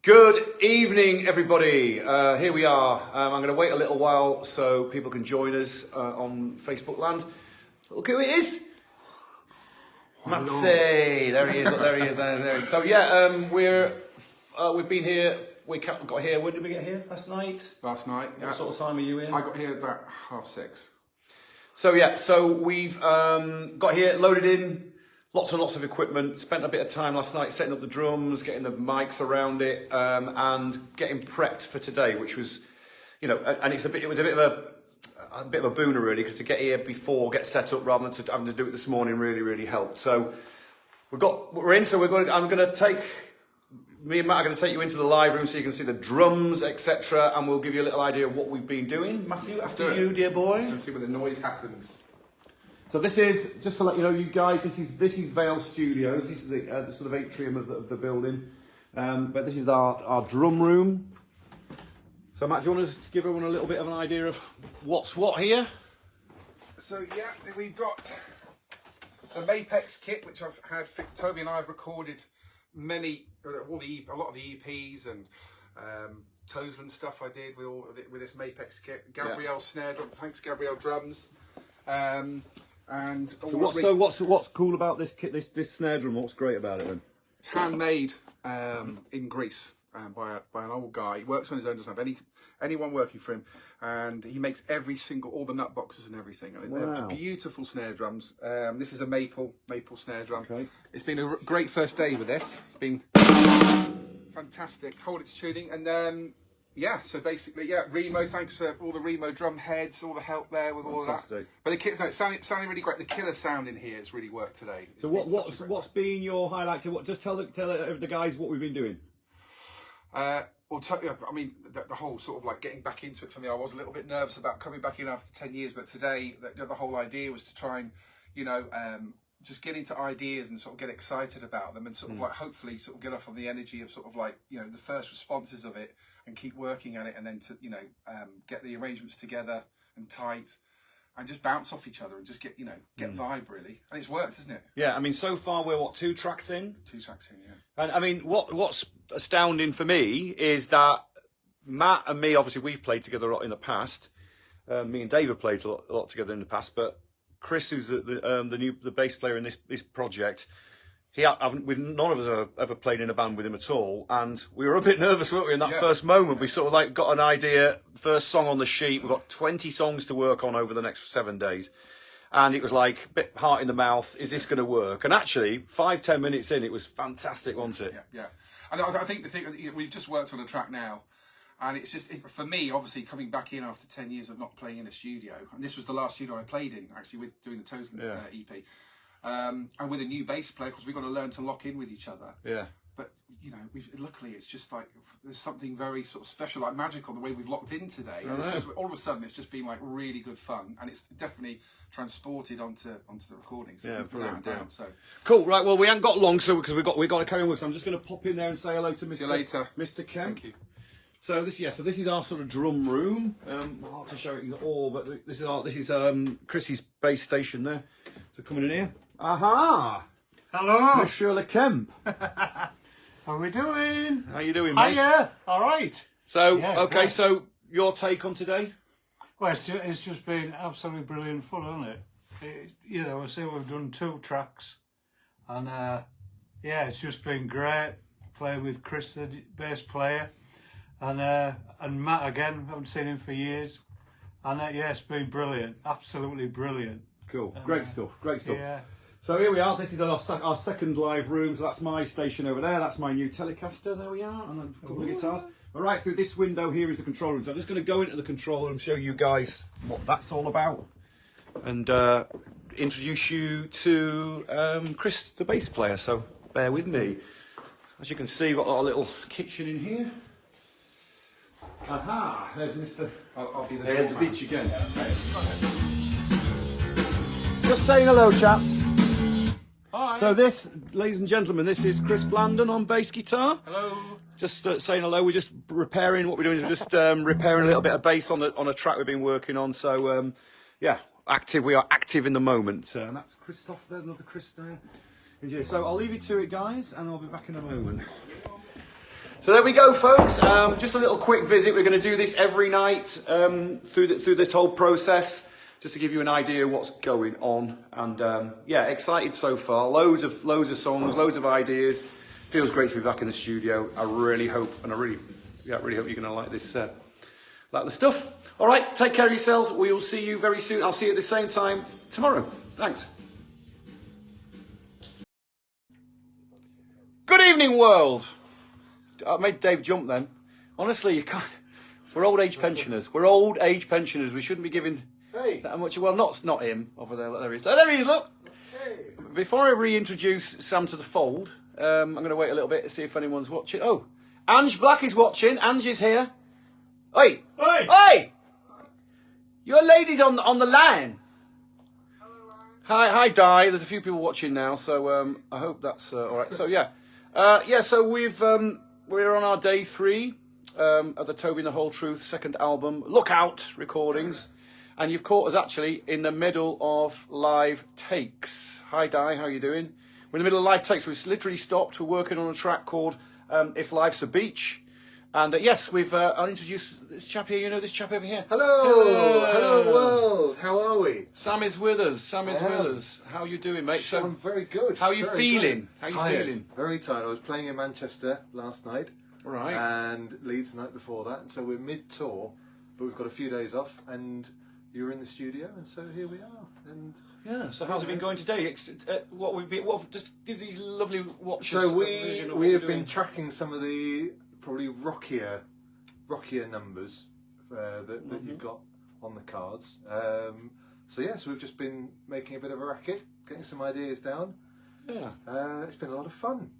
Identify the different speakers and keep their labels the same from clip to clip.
Speaker 1: Good evening, everybody. Here we are. I'm going to wait a little while so people can join us on Facebook land. Look who it is. Matty. There he is. Look, there he is. There he is. So yeah, we've been here. We got here. When did we get here? Last night.
Speaker 2: Last night.
Speaker 1: What sort of time are you in?
Speaker 2: I got here about 6:30.
Speaker 1: So yeah, so we've got here, loaded in. Lots and lots of equipment. Spent a bit of time last night setting up the drums, getting the mics around it, and getting prepped for today, which was, you know, and it was a bit of a booner really, because to get here before, get set up rather than having to do it this morning really helped. So we're in. So me and Matt are going to take you into the live room so you can see the drums, etc., and we'll give you a little idea of what we've been doing. Matthew, after you, dear boy.
Speaker 2: Let's see where the noise happens.
Speaker 1: So this is, just to let you know, you guys, this is Vale Studios. This is the sort of atrium of the building. But this is our drum room. So Matt, do you want to give everyone a little bit of an idea of what's what here?
Speaker 2: So yeah, we've got the Mapex kit, which I've had. Toby and I have recorded a lot of the EPs and Toesland stuff I did with this Mapex kit. Gabrielle snare drum. Thanks, Gabrielle drums.
Speaker 1: So what's cool about this kit, this snare drum? What's great about it then?
Speaker 2: It's handmade in Greece by an old guy. He works on his own, doesn't have anyone working for him, and he makes all the nut boxes and everything. And they're beautiful snare drums. This is a maple snare drum. Okay. It's been a great first day with this. It's been fantastic. Hold its tuning, and yeah, so basically, yeah, Remo, thanks for all the Remo drum heads, all the help there with all of that. But the kit, no, it's sounding really great. The killer sound in here has really worked today.
Speaker 1: So what's been your highlights? Just tell the guys what we've been doing.
Speaker 2: I mean, the whole sort of like getting back into it for me, I was a little bit nervous about coming back in after 10 years, but today, the whole idea was to try and, just get into ideas and sort of get excited about them and sort of like hopefully sort of get off on the energy of sort of like, the first responses of it and keep working at it, and then to, get the arrangements together and tight and just bounce off each other and just get vibe really. And it's worked, hasn't it? Yeah, I mean, so far we're 2 tracks in? 2 tracks in, yeah.
Speaker 1: And I mean, what's astounding for me is that Matt and me, obviously we've played together a lot in the past. Me and Dave have played a lot together in the past, but Chris, who's the bass player in this project, none of us have ever played in a band with him at all, and we were a bit nervous, weren't we, in that first moment? We sort of like got an idea, first song on the sheet, we've got 20 songs to work on over the next 7 days, and it was like a bit heart in the mouth, is this going to work? And actually, 5-10 minutes in, it was fantastic, wasn't it?
Speaker 2: Yeah. And I think the thing, we've just worked on a track now, and it's just, for me, obviously, coming back in after 10 years of not playing in a studio, and this was the last studio I played in, actually, with doing the Toesland EP. And with a new bass player, because we've got to learn to lock in with each other. Yeah. But luckily, it's just like there's something very sort of special, like magical, the way we've locked in today. And it's just, all of a sudden, it's just been like really good fun, and it's definitely transported onto the recordings.
Speaker 1: Yeah, brilliant.
Speaker 2: So
Speaker 1: cool. Right. Well, we haven't got long, so because we got to carry on with. So I'm just going to pop in there and say hello to Mr.
Speaker 2: See you later,
Speaker 1: Mr. Kemp.
Speaker 2: Thank you.
Speaker 1: So this is our sort of drum room. Hard to show it all, but this is Chrissy's bass station there. So coming in here. Aha!
Speaker 3: Hello,
Speaker 1: Monsieur Le Kemp.
Speaker 3: How are we doing?
Speaker 1: How you doing, mate?
Speaker 3: Hiya. All right.
Speaker 1: So so your take on today?
Speaker 3: Well, it's just been absolutely brilliant fun, hasn't it? I say we've done 2 tracks, and it's just been great playing with Chris, the bass player. And Matt again, I haven't seen him for years, and it's been brilliant, absolutely brilliant.
Speaker 1: Cool, great stuff.
Speaker 3: Yeah.
Speaker 1: So here we are. This is our second live room. So that's my station over there. That's my new Telecaster. There we are, and a couple of guitars. But right through this window here is the control room. So I'm just going to go into the control room and show you guys what that's all about, and introduce you to Chris, the bass player. So bear with me. As you can see, we've got our little kitchen in here. Aha! There's Mr.
Speaker 2: I'll be
Speaker 1: There's the beach again. Just saying hello, chaps.
Speaker 2: Hi.
Speaker 1: So this, ladies and gentlemen, this is Chris Blandon on bass guitar.
Speaker 2: Hello.
Speaker 1: Just saying hello. We're just repairing. What we're doing is just repairing a little bit of bass on a track we've been working on. So active. We are active in the moment. And that's Christoph. There's another Chris there. So I'll leave you to it, guys, and I'll be back in a moment. So there we go, folks. Just a little quick visit. We're going to do this every night through this whole process, just to give you an idea of what's going on. And yeah, excited so far. Loads of songs, loads of ideas. Feels great to be back in the studio. I really hope, and I really hope you're going to like this like the stuff. All right, take care of yourselves. We will see you very soon. I'll see you at the same time tomorrow. Thanks. Good evening, world. I made Dave jump then. Honestly, you can't. We're old age pensioners. We're old age pensioners. We shouldn't be giving that much. Well, not him over there. There he is. There he is. Look. Hey. Before I reintroduce Sam to the fold, I'm going to wait a little bit to see if anyone's watching. Oh, Ange Black is watching. Ange is here. Oi!
Speaker 3: Hey!
Speaker 1: Hey! Your lady's on the line. Hi, Di. There's a few people watching now, so I hope that's all right. So yeah, So we're on our day 3 of the Toby and the Whole Truth second album, Look Out recordings, and you've caught us actually in the middle of live takes. Hi, Di. How are you doing? We're in the middle of live takes. We've literally stopped. We're working on a track called If Life's a Beach. And yes, I'll introduce this chap here. You know this chap over here?
Speaker 4: Hello world. How are we?
Speaker 1: Sam is with us. With us. How are you doing, mate? So
Speaker 4: I'm very good.
Speaker 1: How are you feeling?
Speaker 4: Good.
Speaker 1: How are you feeling?
Speaker 4: Very tired. I was playing in Manchester last night.
Speaker 1: Right.
Speaker 4: And Leeds the night before that. And so we're mid-tour, but we've got a few days off. And you're in the studio, and so here we are. And
Speaker 1: yeah. So how's it been going today? Just give these lovely watches.
Speaker 4: So we have been tracking some of the probably rockier numbers that you've got on the cards. So we've just been making a bit of a racket, getting some ideas down.
Speaker 1: Yeah.
Speaker 4: It's been a lot of fun.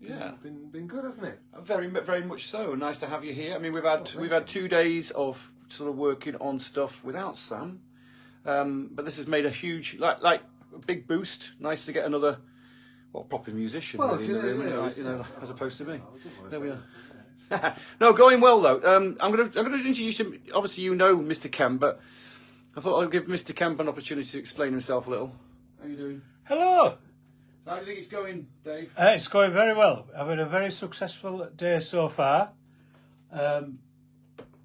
Speaker 1: Yeah.
Speaker 4: Been good, hasn't it?
Speaker 1: Very, very much so. Nice to have you here. I mean, we've had 2 days of sort of working on stuff without Sam, but this has made a huge like a big boost. Nice to get another proper musician.
Speaker 4: Well,
Speaker 1: really, as opposed to me. There we are. No, going well though. I'm going to introduce him. Obviously, you know Mr. Kemp, but I thought I'd give Mr. Kemp an opportunity to explain himself a little. How are you doing?
Speaker 3: Hello.
Speaker 1: How do you think it's going, Dave?
Speaker 3: It's going very well. I've had a very successful day so far.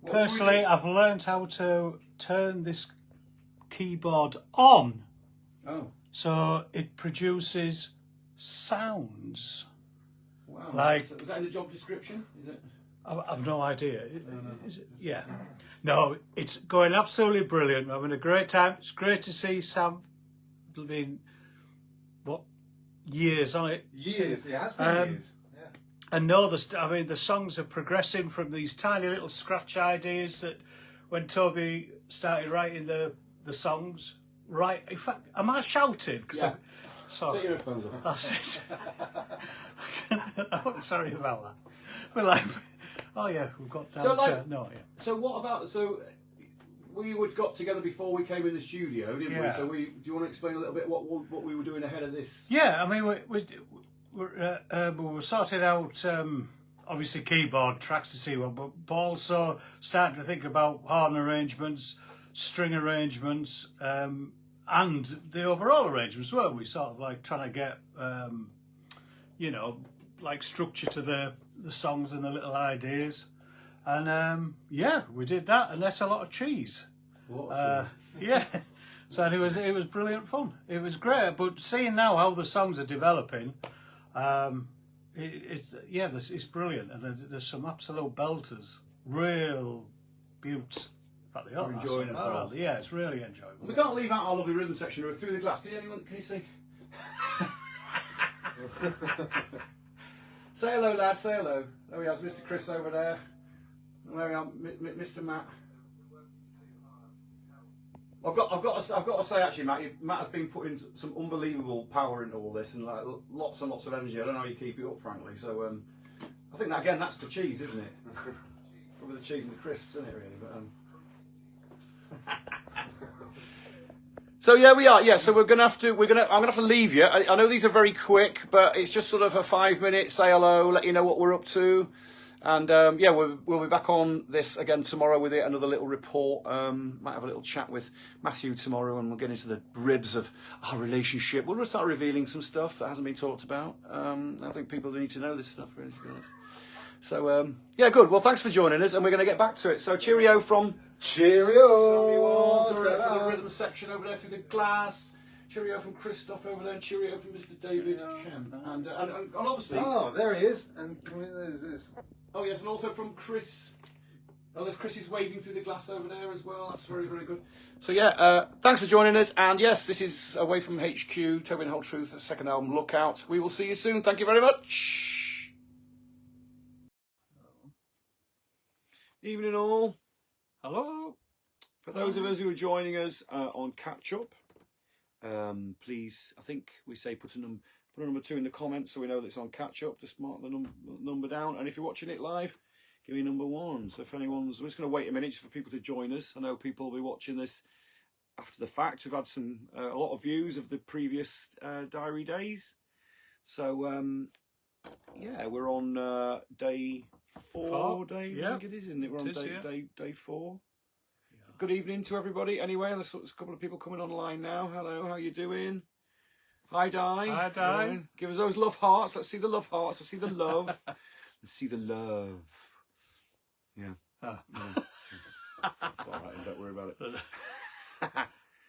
Speaker 3: Personally, I've learned how to turn this keyboard on.
Speaker 1: Oh.
Speaker 3: So it produces sounds.
Speaker 1: Wow.
Speaker 3: Like,
Speaker 1: was that in the job description? Is it?
Speaker 3: I've no idea. Is it? Yeah. No, it's going absolutely brilliant. We're having a great time. It's great to see Sam. It'll be, years on it.
Speaker 4: Years. It has been years. Yeah.
Speaker 3: And no, the songs are progressing from these tiny little scratch ideas that when Toby started writing the songs. Right. In fact, am I shouting?
Speaker 1: Yeah.
Speaker 3: Sorry.
Speaker 1: Take your headphones off.
Speaker 3: That's it. Oh, sorry about that. We're like, oh yeah, we've got down
Speaker 1: So what about we got together before we came in the studio, didn't we?
Speaker 3: Yeah.
Speaker 1: So do you want to explain a little bit what we were doing ahead of this?
Speaker 3: Yeah, I mean we were sorting out obviously keyboard tracks to see but also starting to think about horn arrangements, string arrangements, and the overall arrangements. Weren't we sort of like trying to get like structure to the songs and the little ideas, and we did that, and that's a lot of cheese. Yeah, so it was brilliant fun. It was great, but seeing now how the songs are developing, it's brilliant, and there's some absolute belters, real beauts. In fact, they are
Speaker 1: enjoying ourselves.
Speaker 3: Yeah, it's really enjoyable.
Speaker 1: We can't leave out our lovely rhythm section through the glass. Can you see? Say hello, lad. Say hello. There we are. There's Mr. Chris over there. And there we are, Mr. Matt. I've got to say actually, Matt has been putting some unbelievable power into all this and like lots and lots of energy. I don't know how you keep it up, frankly. So I think that's the cheese, isn't it? Probably the cheese and the crisps, isn't it? Really, but. So yeah, we are. Yeah, so I'm gonna have to leave you. I know these are very quick, but it's just sort of a 5-minute say hello, let you know what we're up to, and we'll be back on this again tomorrow with another little report. Might have a little chat with Matthew tomorrow, and we'll get into the ribs of our relationship. We'll start revealing some stuff that hasn't been talked about. I think people need to know this stuff, really, to be honest. So yeah, good. Well, thanks for joining us, and we're going to get back to it. So cheerio from
Speaker 4: Cheerio!
Speaker 1: for the
Speaker 4: Ta-da.
Speaker 1: rhythm section over there through the glass. Cheerio from Christoph over there, and cheerio from Mr. David Kemp. And obviously...
Speaker 4: Oh, there he is. And there's
Speaker 1: Oh, yes, and also from Chris. Oh, there's Chris is waving through the glass over there as well. That's very, very good. So, yeah, thanks for joining us. And, yes, this is Away from HQ, Toby and Whole Truth, the second album, Look Out. We will see you soon. Thank you very much. Evening all.
Speaker 3: Hello.
Speaker 1: For those of us who are joining us on Catch Up, please, I think we say put a number 2 in the comments so we know that it's on Catch Up. Just mark the number down. And if you're watching it live, give me number 1. So if anyone's, we're just going to wait a minute for people to join us. I know people will be watching this after the fact. We've had a lot of views of the previous diary days. So yeah, we're on day 4. Dave,
Speaker 3: yeah.
Speaker 1: I think it is, isn't it? We're on day 4.
Speaker 3: Yeah.
Speaker 1: Good evening to everybody. Anyway, there's a couple of people coming online now. Hello, how you doing? Hi, Di.
Speaker 3: Hi, Di.
Speaker 1: Give us those love hearts. Let's see the love hearts. Let's see the love. Let's see the love. Yeah.
Speaker 3: Ah.
Speaker 1: Yeah. It's all right. Don't worry about it.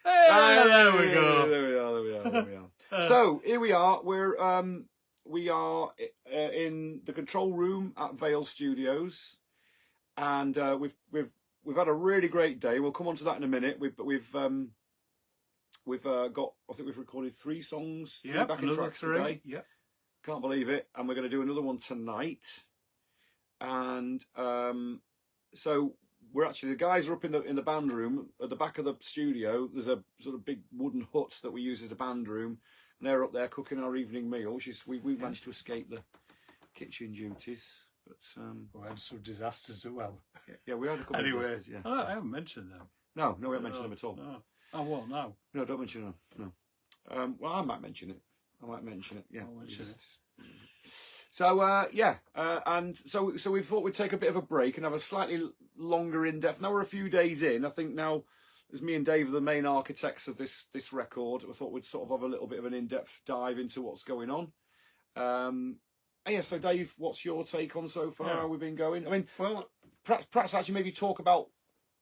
Speaker 3: Hey, there we go.
Speaker 1: There we are. So here we are. We are in the control room at Vale Studios, and we've had a really great day. We'll come on to that in a minute. We've got, I think we've recorded 3 songs, 3 backing tracks today.
Speaker 3: Yeah.
Speaker 1: Can't believe it. And we're going to do another one tonight. And so we're actually, the guys are up in the band room at the back of the studio. There's a sort of big wooden hut that we use as a band room. And they're up there cooking our evening meal, which is, we managed to escape the kitchen duties. But
Speaker 3: We had some disasters as well.
Speaker 1: yeah, we had a couple of disasters, yeah.
Speaker 3: I haven't mentioned them.
Speaker 1: No, we haven't mentioned them at all.
Speaker 3: No. Oh, well, no.
Speaker 1: No, don't mention them. No. Well, I might mention it. Yeah.
Speaker 3: I'll mention it.
Speaker 1: So yeah, and so we thought we'd take a bit of a break and have a slightly longer in-depth. Now we're a few days in. I think now, as me and Dave are the main architects of this record, I thought we'd sort of have a little bit of an in-depth dive into what's going on. Yeah. So Dave, what's your take on so far?
Speaker 3: Yeah.
Speaker 1: How we've been going? I mean,
Speaker 3: Well,
Speaker 1: perhaps actually maybe talk about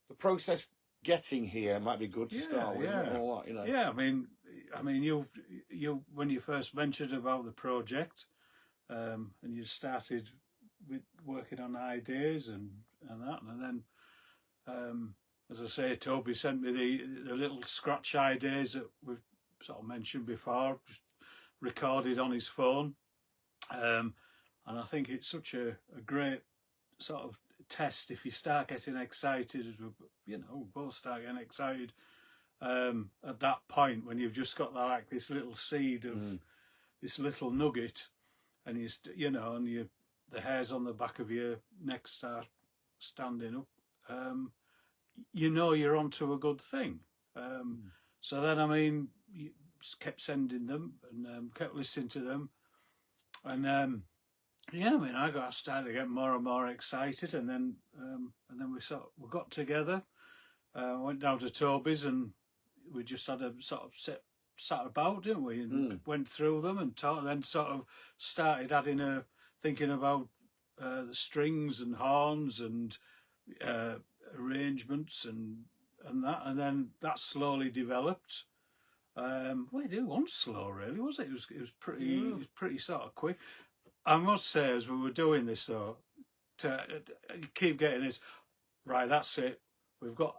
Speaker 1: the process getting here might be good to start with.
Speaker 3: Yeah.
Speaker 1: All that, you know.
Speaker 3: Yeah, I mean, you when you first mentioned about the project, and you started with working on ideas and that, and then, as I say, Toby sent me the little scratch ideas that we've sort of mentioned before, just recorded on his phone, and I think it's such a great sort of test if you start getting excited, as we both start getting excited at that point when you've just got this little seed of this little nugget, and the hairs on the back of your neck start standing up. You're onto a good thing. So then, I mean, you kept sending them and kept listening to them, and yeah, I mean, I started to get more and more excited, and then we got together, went down to Toby's, and we just had a sort of sat about, didn't we, and went through them and talked, and then sort of started thinking about the strings and horns and arrangements and that, and then that slowly developed. Well, it wasn't slow, really, was it? It was pretty sort of quick. I must say, as we were doing this, though, to keep getting this right. That's it. We've got.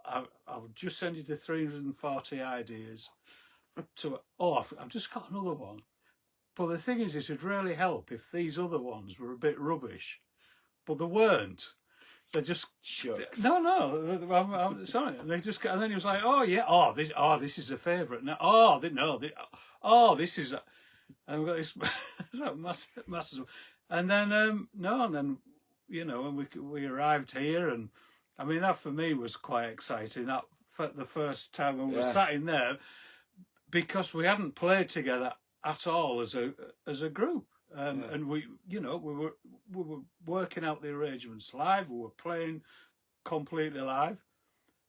Speaker 3: I'll just send you the 340 ideas. I've just got another one. But the thing is, it would really help if these other ones were a bit rubbish, but they weren't. They just
Speaker 1: Shucks.
Speaker 3: No, I'm sorry. And and then he was like, "Oh yeah, this is a favourite." Now, this is. And we've got this massive, and then when we arrived here, and I mean that for me was quite exciting. That for the first time when we were sat in there, because we hadn't played together at all as a group, and we were working out the arrangements live. We were playing completely live,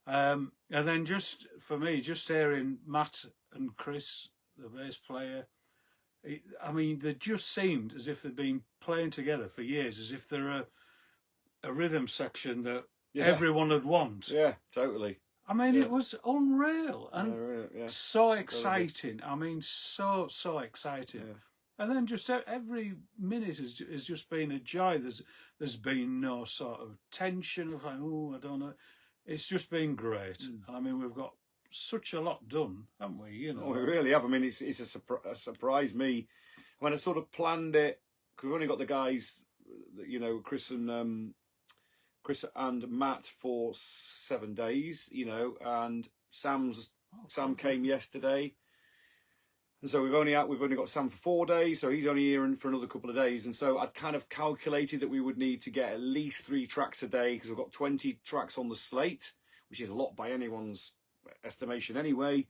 Speaker 3: and then just for me, just hearing Matt and Chris, the bass player. I mean, they just seemed as if they'd been playing together for years, as if they're a rhythm section that
Speaker 1: Yeah.
Speaker 3: everyone would want.
Speaker 1: Yeah, totally.
Speaker 3: I mean, it was unreal and
Speaker 1: Yeah.
Speaker 3: so exciting. I mean, so exciting.
Speaker 1: Yeah.
Speaker 3: And then just every minute has just been a joy. There's been no sort of tension of like, oh, I don't know. It's just been great. And I mean, we've got such a lot done, haven't we? You know,
Speaker 1: Oh, we really have. I mean, it's a surprise me when I sort of planned it, because we've only got the guys, you know, Chris and Matt for 7 days, you know, and Sam came yesterday, and so we've only got Sam for 4 days, so he's only here for another couple of days, and so I'd kind of calculated that we would need to get at least 3 tracks a day, because we've got 20 tracks on the slate, which is a lot by anyone's estimation anyway.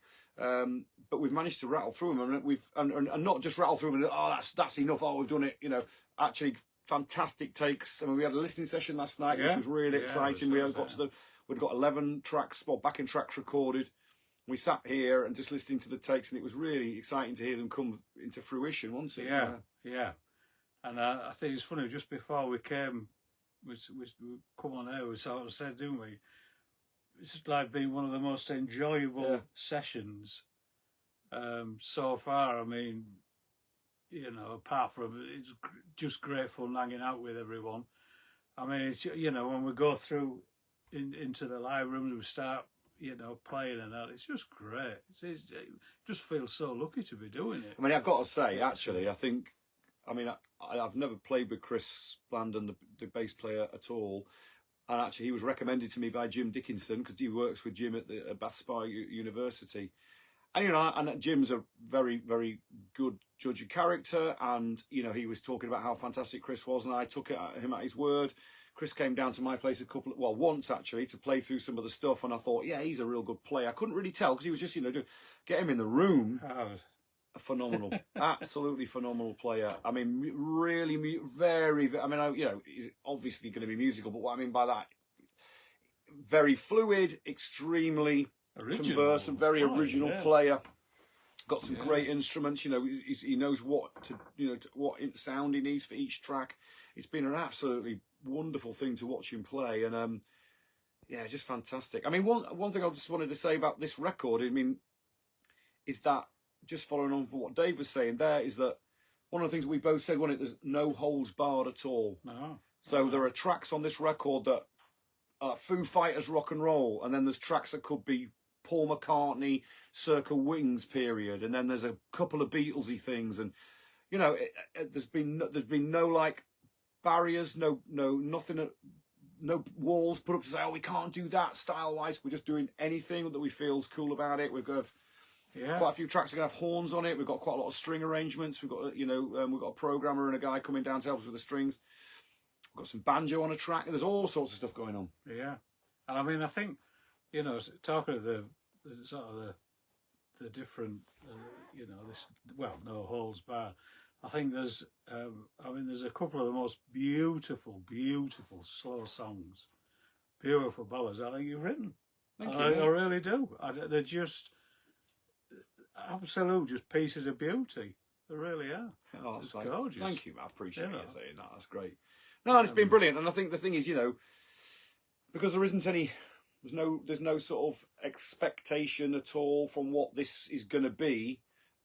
Speaker 1: But we've managed to rattle through them, and we've and not just rattle through them. And, oh, that's enough. Oh, we've done it. You know, actually, fantastic takes. I mean, we had a listening session last night, which was really exciting. We've got 11 tracks, well, backing tracks recorded. We sat here and just listening to the takes, and it was really exciting to hear them come into fruition, wasn't it?
Speaker 3: Yeah. And I think it's funny. Just before we came, we come on air, we sort of said, didn't we? It's like been one of the most enjoyable sessions so far. I mean, you know, apart from it's just great fun hanging out with everyone. I mean, it's, you know, when we go through into the live rooms, we start, you know, playing and that. It's just great. It just feels so lucky to be doing it.
Speaker 1: I mean, I've got to say, actually, I've never played with Chris Blandon, the bass player, at all. And actually, he was recommended to me by Jim Dickinson, because he works with Jim at Bath Spa University. And, you know, and Jim's a very, very good judge of character. And, you know, he was talking about how fantastic Chris was, and I took him at his word. Chris came down to my place once actually, to play through some of the stuff. And I thought, yeah, he's a real good player. I couldn't really tell, because he was just, you know, get him in the room. Phenomenal, absolutely phenomenal player. I mean, really, very. I mean, you know, he's obviously going to be musical, but what I mean by that, very fluid, extremely conversant, very original player. Got some great instruments. You know, he knows what what sound he needs for each track. It's been an absolutely wonderful thing to watch him play, and just fantastic. I mean, one thing I just wanted to say about this record, I mean, is that, just following on from what Dave was saying there, is that one of the things we both said, wasn't it, there's no holds barred at all.
Speaker 3: No.
Speaker 1: So there are tracks on this record that are Foo Fighters rock and roll, and then there's tracks that could be Paul McCartney circa Wings period, and then there's a couple of Beatlesy things, and you know, there's been no like barriers, nothing, no walls put up to say, oh, we can't do that style wise. We're just doing anything that we feel's cool about it. We've got quite a few tracks are going to have horns on it. We've got quite a lot of string arrangements. We've got, we've got a programmer and a guy coming down to help us with the strings. We've got some banjo on a track. There's all sorts of stuff going on.
Speaker 3: Yeah. And I mean, I think, you know, talking of the sort of the different, no holds barred. I think there's a couple of the most beautiful slow songs, beautiful ballads I think you've written.
Speaker 1: Thank you.
Speaker 3: I really do. They're just absolute, just pieces of beauty. They really are.
Speaker 1: Oh, that's
Speaker 3: nice. Gorgeous.
Speaker 1: Thank you. I appreciate you saying that. That's great. No, it's been brilliant. And I think the thing is, because there isn't any, there's no sort of expectation at all from what this is going to be.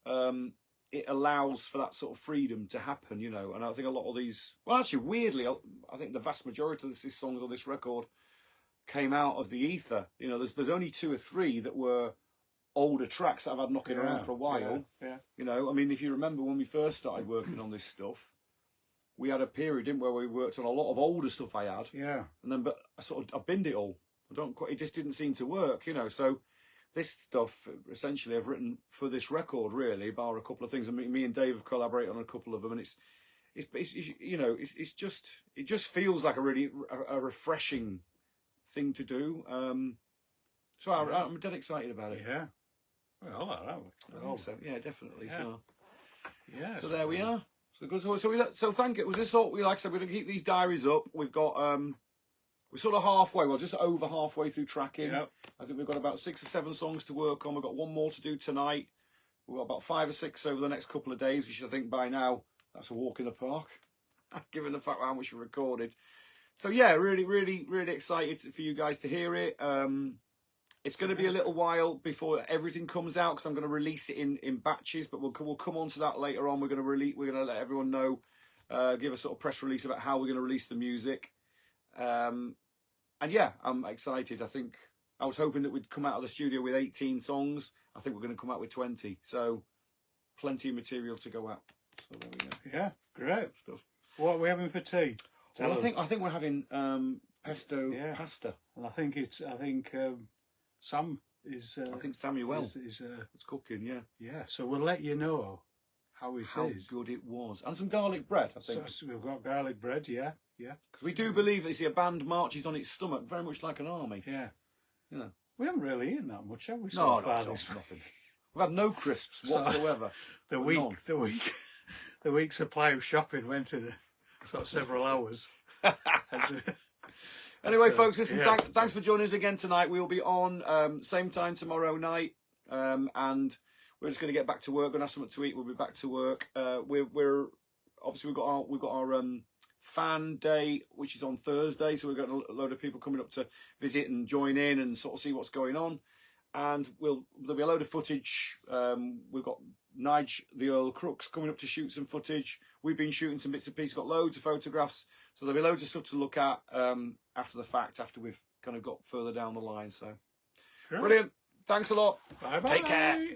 Speaker 1: It allows for that sort of freedom to happen, And I think a lot of these, well, actually, weirdly, I think the vast majority of these songs on this record came out of the ether. There's only 2 or 3 that were older tracks that I've had knocking around for a while.
Speaker 3: Yeah.
Speaker 1: I mean, if you remember when we first started working on this stuff, we had a period, didn't we, where we worked on a lot of older stuff I had.
Speaker 3: Yeah.
Speaker 1: And then, but I binned it all. It just didn't seem to work, So this stuff, essentially, I've written for this record, really, bar a couple of things. And me and Dave have collaborated on a couple of them, and it just feels like a refreshing thing to do. So I'm dead excited about it.
Speaker 3: Yeah. Well, aren't we?
Speaker 1: I think so. Yeah, definitely.
Speaker 3: Yeah.
Speaker 1: So.
Speaker 3: Yeah.
Speaker 1: So there we are. So thank you. Was this sort? Like I said, we're going to keep these diaries up. We've got we're sort of halfway. Well, just over halfway through tracking.
Speaker 3: Yep.
Speaker 1: I think we've got about 6 or 7 songs to work on. We've got one more to do tonight. We've got about 5 or 6 over the next couple of days, which I think by now that's a walk in the park, given the fact how much we recorded. So yeah, really excited for you guys to hear it. It's going to be a little while before everything comes out because I'm going to release it in batches, but we'll come on to that later on. We're going to let everyone know, give a sort of press release about how we're going to release the music. And yeah, I'm excited. I was hoping that we'd come out of the studio with 18 songs. I think we're going to come out with 20. So plenty of material to go out. So there we go.
Speaker 3: Yeah, great stuff. What are we having for tea?
Speaker 1: Well, I think we're having pesto pasta.
Speaker 3: And I think Sam is.
Speaker 1: I think Samuel
Speaker 3: is
Speaker 1: it's cooking. Yeah.
Speaker 3: Yeah. So we'll let you know how
Speaker 1: good it was, and some garlic bread. I think
Speaker 3: so we've got garlic bread. Yeah.
Speaker 1: Because we do believe that a band marches on its stomach very much like an army.
Speaker 3: Yeah.
Speaker 1: You know.
Speaker 3: We haven't really eaten that much, have we?
Speaker 1: No, nothing. We've had no crisps whatsoever.
Speaker 3: The week supply of shopping went in sort of several hours.
Speaker 1: Anyway, folks, listen, thanks for joining us again tonight. We'll be on same time tomorrow night, and we're just going to get back to work. Going to have something to eat. We'll be back to work. We're obviously we've got our fan day, which is on Thursday, so we've got a load of people coming up to visit and join in and sort of see what's going on. And there'll be a load of footage. We've got Nige, the Earl Crooks, coming up to shoot some footage. We've been shooting some bits and pieces, got loads of photographs. So there'll be loads of stuff to look at after the fact, after we've kind of got further down the line. So, brilliant. Thanks a lot.
Speaker 3: Bye-bye.
Speaker 1: Take care.